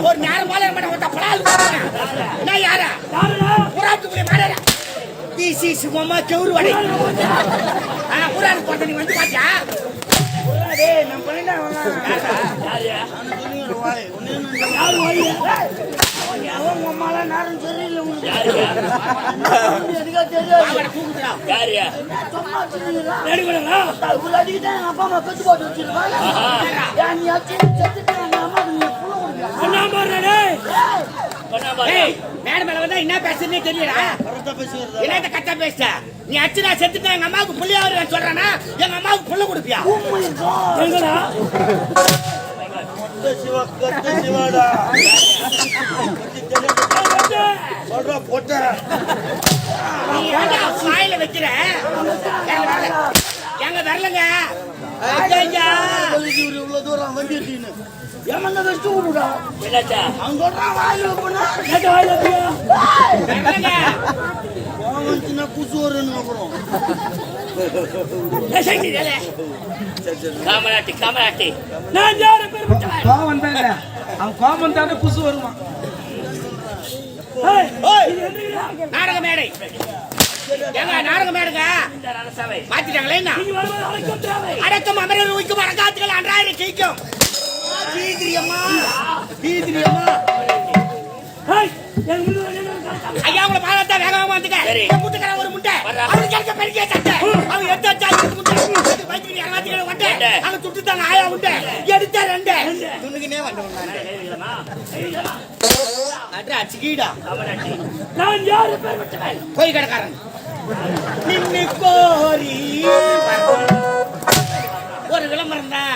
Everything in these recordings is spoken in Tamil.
ஒரு நேரம் போல ஒருத்த பலால் நான் யாரா புறாத்துக்குரிய மாடா டிசி சும்மா கவுரு வடை புறாக்கு போட்ட நீ வந்து பாத்தியா டேய் நான் பண்ணடா யாரா யாரு வாய் அவன் அம்மால நாரன் சரியில்லை உங்களுக்கு எதுக்கு தெரியாது அவன கூக்குடா யாரியா சும்மா சொல்றீங்களா நடிகடா உள்ள அடிக்கிட்டேன் அப்பா அம்மா பெத்து போட்டு வச்சிருக்காங்க யார் நீ அச்சி செத்துட்டாங்க அம்மா நீ புள்ள கொடுங்க அண்ணா மாறடே ஏய் மேடம் மேல வந்தா என்ன பேசுறீங்க தெரியலடா கரெக்ட்டா பேசுறீங்க என்னட்ட கரெக்ட்டா பேசுற நீ அச்சினா செத்துட்டேன் எங்க அம்மாவுக்கு புள்ளையா வரேன்னு சொல்றானா எங்க அம்மாவுக்கு புள்ள கொடுப்பியா எங்கடா சிவாடா சொல்ற போட்ட நீ ஏன்டா வாயில வைக்கிற எங்க வரலங்க ஐயா இவ்வளவு தூரம் வண்டி ஏத்தின்னு ஏமங்க வெச்சு விடுடா என்னடா அவன் சொல்றான் வாயில வைப்பனா ஏட்ட வாயில வைப்பியா வரலங்க போவன்சினா குசு வரணும் அப்புறம் ஏசைடி டேலே காமராட்டி நான் யார பேர் விட்டவன் கோவம் வந்தாங்க அவன் கோவம் வந்தானே குசு வருமா ஏய் நாடக மேடை ஏங்க நாடக மேடைங்க இந்த அரசவை மாத்திட்டாங்களே என்ன நீங்க வரும்போது அடக்கம் தேவை அடக்கம் அமரர் உயிக்கும் அரகாத்துகள் அன்றாயிரம் கேக்கும் தீதிரியம்மா ஏய் ஐயா உங்களை பாராட்டா வேகமா வந்துங்க முட்டக்கற ஒரு முட்டை அவன் கேட்க பெரிய சட்டை அவன் எடுத்து வச்சாச்சு முட்டை பைக்கு அரகாத்துகள் வட்டை அவன் சுட்டுட்டாங்க ஆயா முட்டை எடுத்த ரெண்டு துணுக்குனே வந்தவன் அட்ரா அச்சிகீடா நான் யாரு பேர் விட்டவன் போய் கடக்காரன் நின்னு கோரி ஒரு விளம்பரம் தான்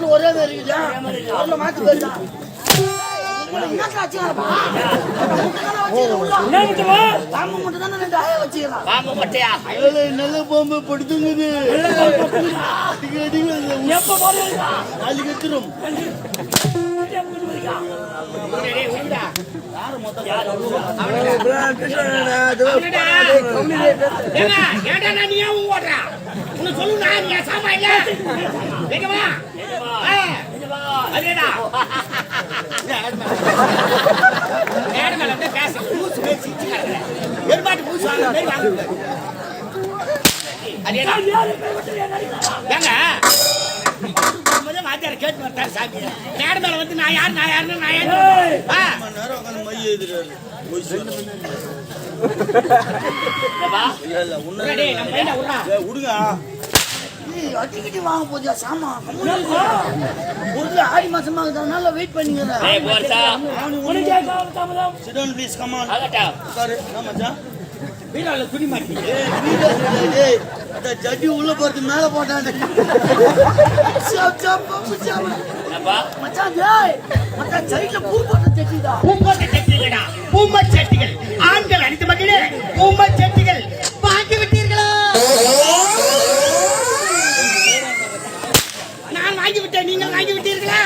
ஒரே மாத்தி போயிருக்கா நல்ல பாம்பு படுத்துங்குது அடிக்கடிரும் சொல்லுடா நீ சாமா இல்ல அதேடா மேடம் மேல வந்து பேச பூசு பேசி சிக்காரே எர்பாட்டு பூசு வாங்க மேல வாங்க அதேடா ஏங்க முதல்ல வாத்தியார கேட்டு வரட்டார் சாமி மேடம் மேல வந்து நான் யாருன்னு நேரம் உட்கார்ந்து மை எழுதுறாரு பா இல்ல உன்னடே நம்ம என்ன உடுங்க அடிக்கடி வாங்க போதியா சாமா ஒரு ஆடி மாசமா அதனால வெயிட் பண்ணீங்க ஏய் போர்சா உனக்கு கேட்காம தாமதம் sit down please come on ஆகட்டா சாரி நான் மச்சான் வீடால துணி மாட்டி ஏய் வீடால ஏய் அட ஜட்டி உள்ள போறது மேல போட்டானே சாப் அப்பா மச்சான் ஏய் மச்சான் சைடுல பூ போட்ட ஜட்டிடா பூ போட்ட ஜட்டிடா பூம ஜட்டிகள் ஆண்கள் அடித்து மக்களே பூம ஜட்டிகள் பாக்கி விட்டீர்களா வாங்கி விட்டேன் நீங்கள் வாங்கி விட்டீர்களா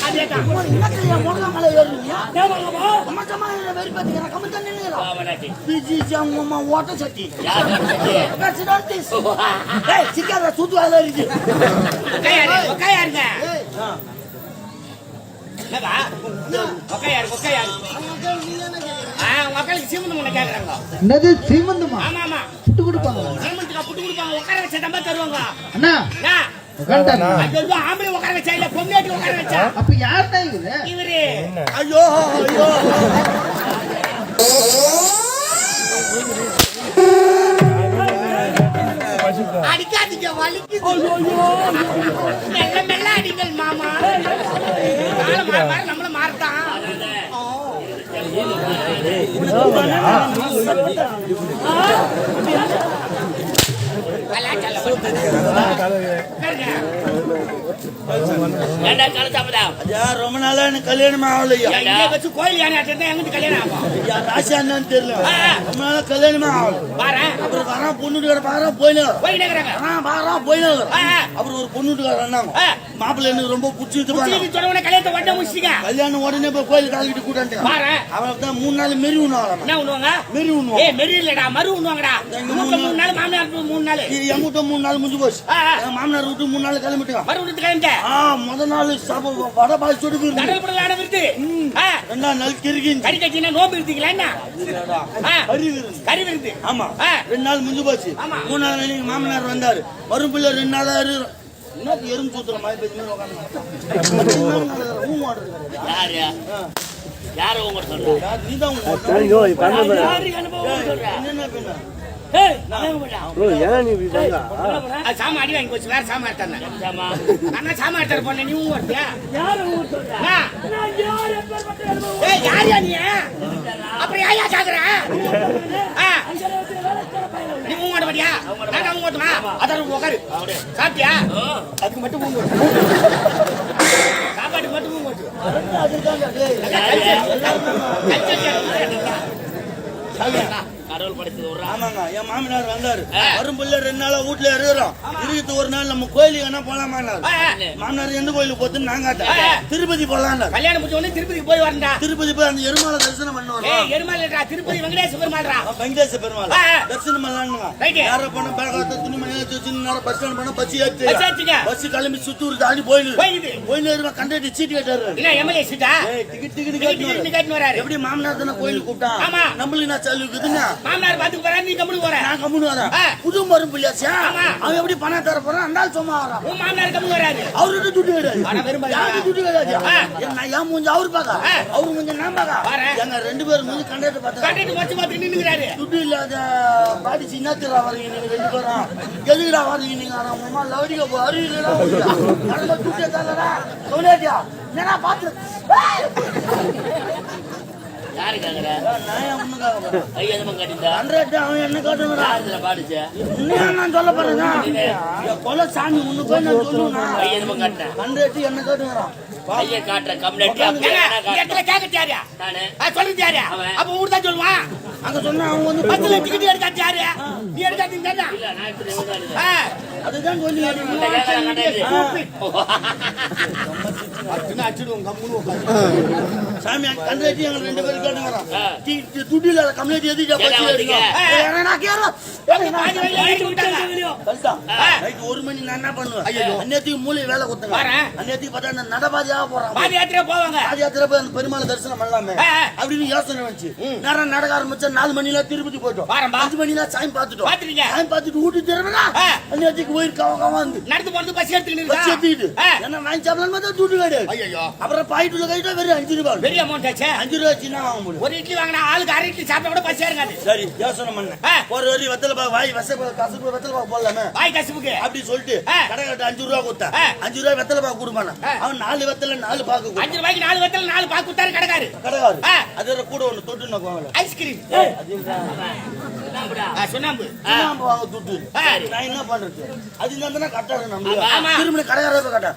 அதேதான் இன்னக்கலையா மொடமலை ஏறுறீங்க தேவலவா அம்மா வெரி பாத்தீங்க கமெண்ட் பண்ணீங்களா ஆவனாட்டி பிஜி ஜாம்மா வாட்டர் சட்டி பிரசிடென்ட் ஏய் சிக்காத சூது வாயில இருக்கு ஒக்கையாருங்க என்னடா ஒக்கையாரு மக்களுக்கு சீமந்தம் பண்ண கேக்குறாங்க என்னது சீமந்தமா ஆமா புட்டு கொடுப்பாங்க சீமந்தத்துக்கு புட்டு கொடுப்பாங்க உட்கார வச்ச தம்பா தருவாங்க அண்ணா அது ஆம்பளை உட்கார வச்சா இல்ல பொண்ணேட்டி உட்கார வச்சா அப்ப யார் தான் இவரு ஐயோ அடிக்காதீங்க வலிக்குது மெல்ல அடிங்கள் மாமா நம்மள மாறட்டான் ஏண்டா கால சாப்பிடா ஐயா ரொம்ப நாளா எனக்கு கல்யாணம் ஆகலையா வச்சு கோயில் யானை எங்க கல்யாணம் ஆகும் ஐயா ராசி என்னன்னு தெரியல ரொம்ப நாளா கல்யாணமே ஆகல அப்புறம் வரா பொண்ணுட்டு பாரா போயினாங்க அப்புறம் ஒரு பொண்ணுட்டுக்கார அண்ணாங்க மாப்பிள்ளை எனக்கு ரொம்ப பிடிச்சிட்டு கல்யாணம் உடனே போய் கோயில் காலிட்டு கூட்டாங்க அவனுக்கு தான் 3 நாள் மெரி எங்கிட்ட 3 நாள் முடிஞ்சு போச்சு மாமனார் விட்டு 3 நாள் கிளம்பிட்டு முதல் நாள் வடை பாய் சுடுது 2ஆம் நாள் கிருக்கி நோம்பு இருந்தீங்களா கறி விருந்து ஆமா 2 நாள் முடிஞ்சு போச்சு 3ஆம் நாள் மாமனார் வந்தாரு வரும் பிள்ளை 2 நாளா என்ன எறும்பு சூத்துற மாதிரி யாரு உங்க சொல்ற நீதான் சாமா அடி வாங்கி போச்சு வேற சாமா எடுத்தாங்க அண்ணா சாமா எடுத்தாரு பொண்ணு நீ வருத்தியா யாரியா நீ அப்புறம் யாரையா சாக்குற நீ மூங்க மாட்டியா நான் மூங்க மாட்டுமா அதான் உட்காரு சாப்பிட்டியா அதுக்கு மட்டும் மூங்க சாப்பாட்டுக்கு மட்டும் மூங்க கடவுள் படைத்தது ஒரு ஆமாங்க என் மாமனார் வந்தாரு வரும் பிள்ளை 2 நாளா வீட்டுல இருக்கிறோம் இருக்கிறது ஒரு நாள் நம்ம கோயிலுக்கு என்ன போலாமான்னாரு மாமனார் எந்த கோயிலுக்கு போத்துன்னு நான் காட்டேன் திருப்பதி போலாம் கல்யாணம் முடிச்ச உடனே திருப்பதி போய் வரண்டா திருப்பதி போய் அந்த எருமாலை தரிசனம் பண்ணுவோம் எருமாலைடா திருப்பதி வெங்கடேச பெருமாள்டா வெங்கடேச பெருமாள் தரிசனம் பண்ணலாம்ங்க யார போன பேகாத்த துணி மணி வச்சு நேரம் பஸ் ஸ்டாண்ட் போன பஸ் ஏத்தி பஸ் கிளம்பி சுத்தூர் தாண்டி போயிடுது கண்டக்டர் சீட்டு கேட்டாரு இல்ல எம்எல்ஏ சீட்டா டிக்கெட் கேட்டு வராரு எப்படி மாமனார் தானே கோயிலுக்கு கூப்பிட்டான் நம்மளுக்கு நான் செலவுக்குதுன்னா மாமனார் பாத்துக்கு போறா நீ கம்முனு போற நான் கம்முனு வரேன் புது மரும் பிள்ளையாச்சா அவன் எப்படி பணம் தர போறான் அந்தால் சும்மா வரான் உன் மாமனார் கம்முனு வராது அவர்கிட்ட துட்டு கிடையாது யாருக்கு துட்டு கிடையாது நான் ஏன் மூஞ்சி அவரு பாக்க அவரு மூஞ்சி நான் பாக்க எங்க 2 பேரும் மூஞ்சி கண்டக்டர் பார்த்து நின்னுக்கிறாரு துட்டு இல்லாத பாடி சின்னத்திரா வரீங்க நீங்க 2 பேரும் எதுக்குடா வரீங்க நீங்க அம்மா லவடிக்க அறிவிலடா துட்டு தரடா சொல்லியா என்னடா பாத்து யாரு கேக்குற நான் ஒண்ணுக்காக போறேன் ஐயா நம்ம கட்டிட்டா 100 அவன் என்ன காட்டுறான் அதுல பாடுச்சே நான் சொல்ல போறேன் கொலை சாமி ஒண்ணு போய் நான் சொல்லுவேன் ஐயா நம்ம கட்டேன் 100 என்ன காட்டுறான் ஐயா காட்டுற கம்ப்ளைண்ட் இடத்துல கேக்கறியா நானு சொல்லுங்க யாரு அப்ப ஊர் தான் சொல்லுவான் அங்க சொன்னா அவன் வந்து 10 லட்சம் டிக்கெட் எடுத்தாச்சு யாரு நீ எடுத்தாதீங்க இல்ல நான் இப்படி அதுதான் சொல்லி சாமி கண்டக்டர் எங்க 2 பேரும் கேட்டுறான் துட்டு இல்லாத கம்ப்ளைண்ட் எதுக்கு நைட் 1 மணி நான் என்ன பண்ணுவேன் அன்னைக்கு மூளை வேலை கொடுத்தாங்க அன்னைக்கு பார்த்தா நடபாதியாக போறான் பாதயாத்திரை போவாங்க பாதயாத்திரை போய் அந்த பெருமாள் தரிசனம் பண்ணலாமே அப்படின்னு யோசனை வந்துச்சு நேரம் நடக்க ஆரம்பிச்சா 4 மணில திருப்பதி போயிட்டோம் 5 மணில சாமி பார்த்துட்டோம் சாமி பார்த்துட்டு வீட்டு திரும்பினா அன்னைக்கு போய் வந்து நடந்து போறது பஸ் எடுத்துக்கிட்டு என்ன வாங்கி சாப்பிடலாம் பார்த்தா துட்டு கிடையாது அப்புறம் பாயிட்டுல கைட்டா வெறும் 5 ரூபாய் பெரிய அமௌண்ட் ஆச்சு 5 ரூபாய் சின்ன வாங்க முடியும் ஒரு இட்லி வாங்கினா ஆளுக்கு 1/2 இட்லி சாப்பிட்டா கூட பஸ் ஏறாது சரி யோசனை பண்ணேன் ஒரு வரி வெத்தலை பாக்கு வாய் கசப்பு வெத்தலை பாக்கு போடலாமே வாய் கசப்புக்கு அப்படி சொல்லிட்டு கடைக்காட்ட 5 ரூபாய் கொடுத்தா 5 ரூபாய் வெத்தலை பாக்கு கொடுப்பான அவன் 4 வெத்தலை 4 பாக்கு 5 ரூபாய்க்கு 4 வெத்தலை 4 பாக்கு கொடுத்தாரு கடைக்காரு அதோட கூட ஒண்ணு தொட்டு நோக்குவாங்க ஐஸ்கிரீம் சுண்ணாம்பு வாங்க துட்டு நான் என்ன பண்றது அது இருந்தா கட்டாரு நம்ம திரும்ப கடைக்கார கட்டா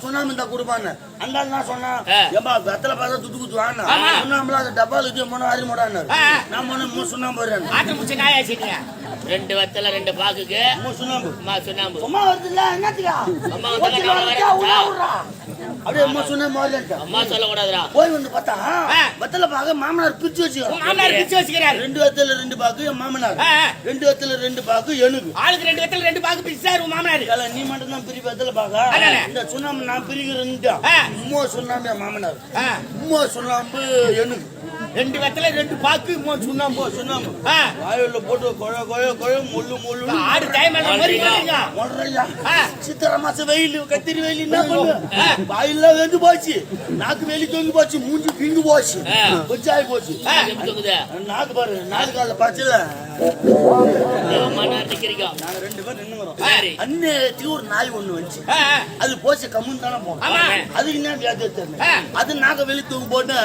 சுண்ணாம்பு இருந்தா கொடுப்பான்னு அந்த நான் சொன்னா ஏம்பா வெத்தலை பார்த்தா துட்டு குத்து வாங்க சுண்ணாம்புல அந்த டப்பால இது மொன அரி மொடான்னாரு நான் மொன சுண்ணாம்பு வரேன் ஆட்டு முச்சை நாயா சீட்டியா 2 வெத்தலை 2 பாக்குக்கு சுண்ணாம்பு சுண்ணாம்பு அம்மா வருதுல்ல என்னத்துக்கா அம்மா வந்து அப்படியே அம்மா சொன்ன மாதிரி அம்மா சொல்ல கூடாதுடா போய் வந்து பார்த்தா வெத்தலை பாக்க மாமனார் பிரிச்சு வச்சுக்கிறாரு 2 வெத்தலை 2 பாக்கு என் மாமனார் 2 வெத்தலை 2 பாக்கு எனக்கு ஆளுக்கு 2 வெத்தலை 2 பாக்கு பிரிச்சாரு மாமனார் நீ மட்டும் தான் பிரி வெத்தலை பாக்க இந்த சுண்ணாம்பு நான் பிரிக்கிறேன்டா உம்மா சுண்ணாம்பு என் மாமனார் உம்மா சுண்ணாம்பு எனக்கு 2 வெத்தலை 2 பாக்கு சுண்ணாம்பு வாயில போட்டு கொழ முள்ளு ஆடு டைம் சித்திர மாசம் வெயில் கத்திரி வெயில் என்ன பண்ணு வாயில வெந்து போச்சு நாக்கு வெளி தொங்கி போச்சு மூஞ்சி பிங்கு போச்சு கொச்சாயி போச்சு நாக்கு பாரு நாக்கு கால பச்சல நாங்க 2 பேர் நின்னுறோம் அன்னைக்கு ஒரு நாய் ஒண்ணு வந்துச்சு அது போச்சு கம்முன்னு தானே போனோம் அதுக்கு என்ன வியாதி தெரியல அது நாக்க வெளி தூக்கு போட்டு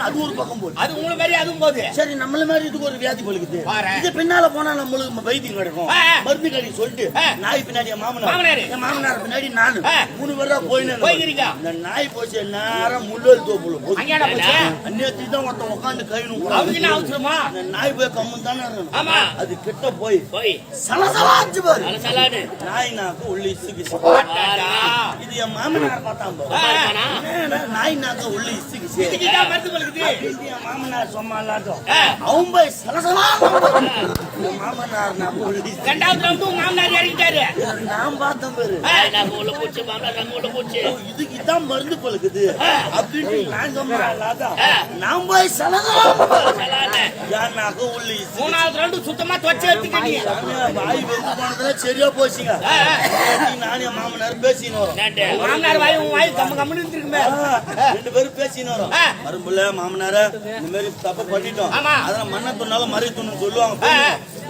அது ஒரு பக்கம் போடு போகுது. அது உங்களை மாதிரி அதுவும் போகுது. சரி நம்மள மாதிரி இதுக்கு ஒரு வியாதி பழுக்குது. பாரு. இது பின்னால போனா நம்மளுக்கு வைத்தியம் கிடைக்கும். மருந்து கடை சொல்லிட்டு நாய் பின்னாடி என் மாமனார் பின்னாடி நானு 3 பேரா போயிருக்கா. இந்த நாய் போச்சு நேரம் முள்ளல் தோப்புல போகுது. அன்னைக்கு தான் ஒருத்தன் உட்காந்து கையணும். அவசரமா இந்த நாய் போய் கம்மன் தானே இருக்கணும். ஆமா. அது கிட்ட போய் சலசலாச்சு பாரு. நாய் நாக்கு உள்ள இசுகிச்சு. இது என் மாமனார் பார்த்தான். நாய் நாக்கு உள்ள இசுகிச்சு. என் மாமனார் சொன்னாலும் அவன் போய் சலசலா மாமனார் நாக்கு உள்ள இசுகிச்சு. 2வது ரவுண்டு மாமனார் இறங்கிட்டாரு. நான் பார்த்தேன் பாரு. இதுக்கு இதான் மருந்து பழுக்குது அப்படின்னு நான் சொன்னேன். நான் போய் சலசலா என் நாக்கு உள்ள இசுகிச்சு. 3வது ரவுண்டு சுத்தமா துவச்சு எடுத்துக்கிட்டீங்க. வாய் வெந்து போனதுல சரியா போச்சுங்க. நானே மாமனார் பேசின்னு வரோம். மாமனார் வாய் உன் வாய் கம்ம கம்மனு இருக்குமே. 2 பேரும் பேசின்னு வரோம். மரும்புல மாமனார இந்த மாதிரி தப்பு பண்ணிட்டோம். அதெல்லாம் மண்ணை துண்ணாலும் மறை துண்ணு சொல்லுவாங்க.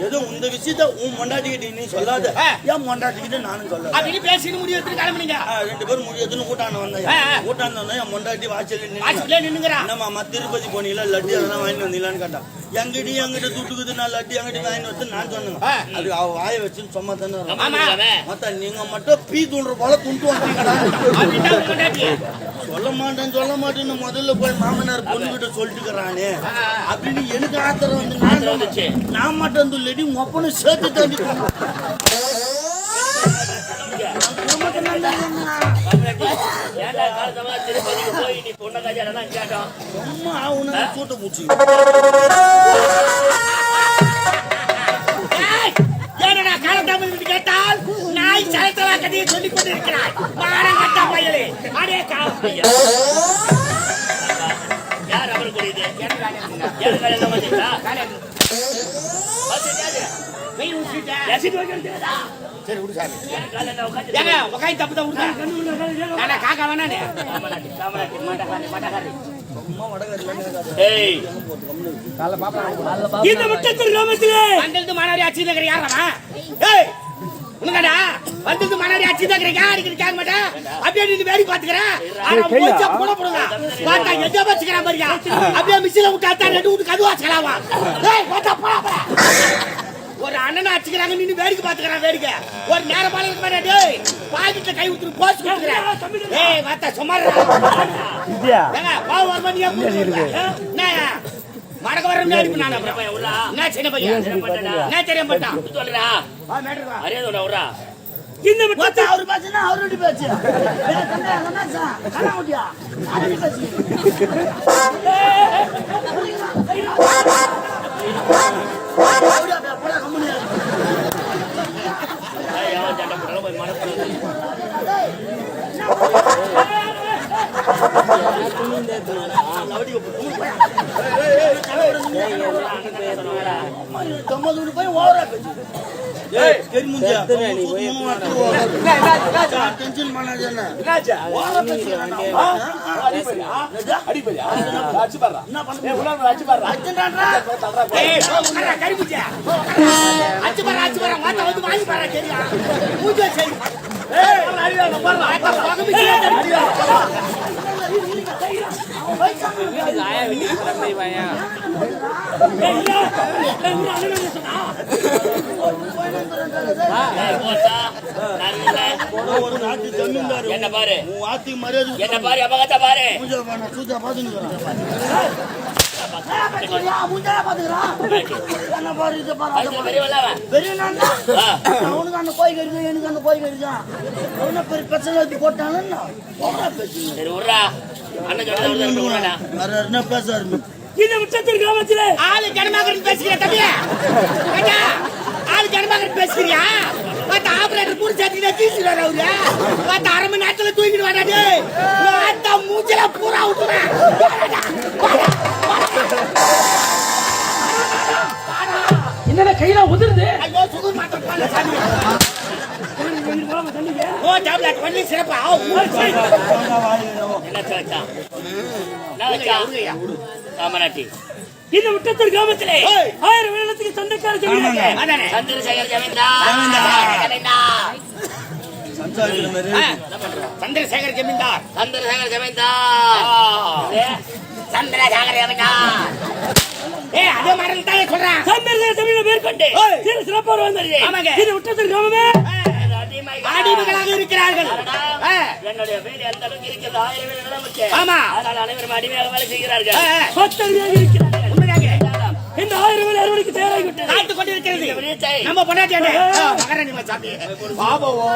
ஏதோ இந்த விஷயத்த உன் மொண்டாட்டிக்கிட்ட நீ சொல்லாத, ஏன் மொண்டாட்டிக்கிட்ட நானும் சொல்லாத அப்படின்னு பேசின்னு முடிவு எடுத்து கிளம்புனீங்க. 2 பேரும் முடிவு எடுத்துன்னு கூட்டாண்டு வந்தேன். கூட்டாண்டு வந்தா என் மொண்டாட்டி வாசல்ல நின்னுங்கிறான். என்னம்மா திருப்பதி போனீங்களா லட்டி அதெல்லாம் வாங்கிட்டு வந்தீங்களான்னு கேட்டான். எங்கிட்ட துட்டுக்குது நான் லட்டி எங்கிட்ட வாங்கிட்டு வந்து நான் சொன்னேங்க. அது அவ வாய வச்சுன்னு சும்மா தானே மொத்தம் நீங்க மட்டும் பீ தூண்டுற போல துண்டு வந்தீங்கடா. சொல்ல மாட்டேன்னு முதல்ல போய் மாமனார் பொண்ணுகிட்ட சொல்லிட்டுக்கிறானே அப்படின்னு எனக்கு ஆத்திரம் வந்து நான் மட்டும் துள்ளடி மொப்பனு சேர்த்து தாண்டி சூட்ட பூச்சி கேட்டால் நாய் சலத்தலா கதையை சொல்லிக் கொண்டிருக்கிறாய். மானம் கட்டா பயலே. அடே காப்பையா. யார் அவர் கூடியது? சரி விடு சாமி. ஏங்க உக்காய் தப்பு தான் விடுங்க. நானே காக்கா வேணானே. இந்த முட்டத்தூர் கிராமத்திலே வந்தது மணாரி ஆட்சி நகர் யாரா? ஏய் உனக்கடா வந்தது மணாரி ஆட்சி நகர் யாருக்கு கேட்க மாட்டேன். அப்படியே நீ வேடி பாத்துக்கறேன். ஆனா போச்சா போட போடுங்க. பாத்தா எங்க வச்சுக்கறா பாருங்க. அப்படியே மிஷில விட்டாட்டா 2 வீட்டு கதுவா வச்சுக்கலாமா? ஏய் பாத்தா போடா. ஒரு அண்ணனை அடிச்சுக்கிறாங்க நீ வேடிக்கை பாத்துக்கறான். வேடிக்கை ஒரு நேரமால இருக்க மாட்டே. டேய் பாக்கெட்ல கை ஊத்துற போஸ் கொடுக்குறேன். ஏய் வாத்தா சும்மாடா. இதியா ஏங்க பாவ வரமணியா இருக்கு. நான் மடக்க வர முன்னாடி நான் அப்புறம் உள்ள நான் சின்ன பையன் நான் தெரியும் பட்டான் சொல்லுடா. வா மேட்டர் அரேதோட உரா இந்த மொத்த அவர் பேசினா அவரோட பேச்சு கண்ணாடியா அவரோட பேச்சு போடா கம்முனியா யாவன் சண்டை போடல போய் மனசுல போய் ஓவரா பேச்சு டென்ஷன் பண்ணாது என்ன ஒரு நாட்டு ஜமீன்தார் என்ன பாரு உன் வார்த்தைக்கு மரியாதை என்ன பாரு அபகத்த பாரு சூஜா பாத்துக்கிறேன் அவனுக்கு அந்த கோய் கறிக்கும் எனக்கு அந்த கோய் கறிக்கும் அவனை பெரிய பிரச்சனை போட்டாலும் என்ன பேசாரு இந்த முற்றத்தில் கிராமத்திலே ஆளு ஜனமாக பேசுகிற தம்பியா ஆளு ஜனமாக பேசுறியா மத்த ஆபரேட்டர் பூரி சாத்தினா தீசி வரவுல மத்த அரை மணி நேரத்துல தூக்கிட்டு வராது மத்த மூஞ்சில பூரா விட்டுறேன் என்னடா கையில உதிருது ஐயோ சுகர் மாத்திரம் பண்ணல சாமி ஓ டேப்லெட் பண்ணி சிறப்பா என்ன சாச்சா நாச்சா காமராட்டி இந்த முட்டத்தூர் கிராமத்திலே 1000 வேலத்துக்கு சொந்தக்கார ஜமீன்தார் சந்திரசேகர் ஜமீன்தார் சந்திரசேகர் ஜமீன்தார் சந்திரசேகர் ஜமீன்தார் சந்திர ஜாகரேவனா ஏய் அதே மாதிரி தான் சொல்றேன். சந்திரசேகர தமிழை மேற்கொண்டு ஏய். சிறு சிறப்பாக வந்தது. ஆமாங்க. இது உற்றத்தின் கிராமமே. அடிமைகளாக இருக்கிறார்கள். ஆ, என்னுடைய வேலை அந்த அளவுக்கு இருக்கிறது. 1000 பேர் நிலமுச்சு. ஆமா. அதனால் அனைவரும் அடிமையாக வேலை செய்கிறார்கள். பத்தடியாக இருக்கிறார்கள். உண்மையாக இந்த 1000 பேர் அறுவடைக்கு தயாராகிவிட்டது. காத்து கொண்டிருக்கிறது. இந்த விடயத்தை நம்ம பொண்டாட்டியாண்டே மகர நிம்ம சாமி பாபவோ